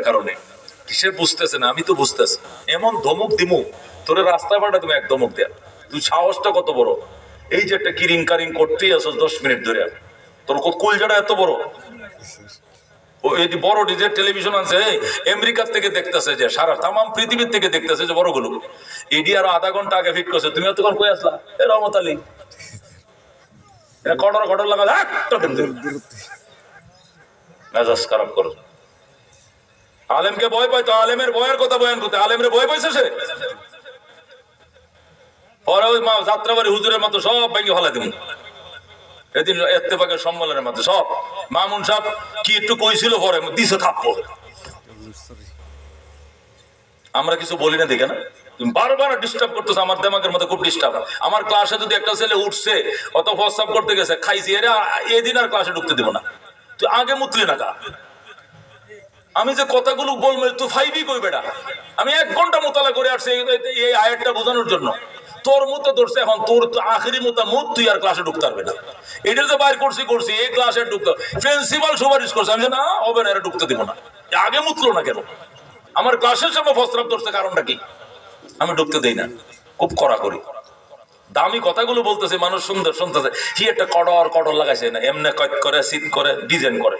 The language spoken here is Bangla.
কারণে। সে বুঝতেছে না, আমি তো বুঝতেছি। এমন ধমক দিমু তোরে রাস্তায় পাঠা, তুমি এক ধমক দেয়া। তুই সাহসটা কত বড়! এই যে একটা কিরিং কারিং করতেই আছো 10 মিনিট ধরে, তোর কলজাটা এত বড়। ও এই যে বড় ডিজের টেলিভিশন আছে, আমেরিকার থেকে দেখতেছে, যে সারা তাম পৃথিবীর থেকে দেখতেছে যে বড়গুলো, এডি আরো আধা ঘন্টা আগে ফিট করছে। তুমি তখন কই আসলা? এ রহমত আলী কটর কটর লাগা মেজাজ খারাপ করো। আলেমকে ভয় পাইতো, আলেমের ভয়ের কথা বয়ান করতে, আলেমের ভয় পাইছে সে। পরে ওই যাত্রাবাড়ি হুজুরের মতো সব ভেঙে ফেলা দিব এদিন ইত্তেফাকের সম্মেলনের মধ্যে সব। মামুন সাহেব কি একটু কইছিল, পরে দিছে থাপ্পড়। আমরা কিছু বলি না দেখে না, তুমি বারবার ডিস্টার্ব করতেছো, আমার দেমাগের মধ্যে খুব ডিস্টার্ব। আমার ক্লাসে যদি একটা ছেলে উঠছে অত প্রস্তাব করতে গেছে, খাইছি এরা এদিন আর ক্লাসে ঢুকতে দিব না। তুই আগে মুতলি না কা? আমি যে কথাগুলো বলবো তুই ফাইভই কই বেটা। আমি 1 ঘন্টা মোতালা করে আসছি এই আয়াতটা বোঝানোর জন্য। তোর মতো ধরছে, এখন তোর আখেরি মতো মুখ, তুই আর ক্লাসে ঢুকতে পারবে না। এটা তো বাইর করছি এই ক্লাসে ঢুকতে প্রিন্সিপাল সুপারিশ করছে, আমি না হবে না, এরা ঢুকতে দিব না। আগে মুতলো না কেন? আমার ক্লাসের সামনে প্রস্তাব ধরছে, কারণটা কি? আমি ঢুকতে দেই না, খুব কড়া করি। দামি কথাগুলো বলতেছে, মানুষ সুন্দর শুনতেছে, কি একটা কটর কটর লাগাইছে না, এমনি কয়েক করে শীত করে ডিজাইন করে।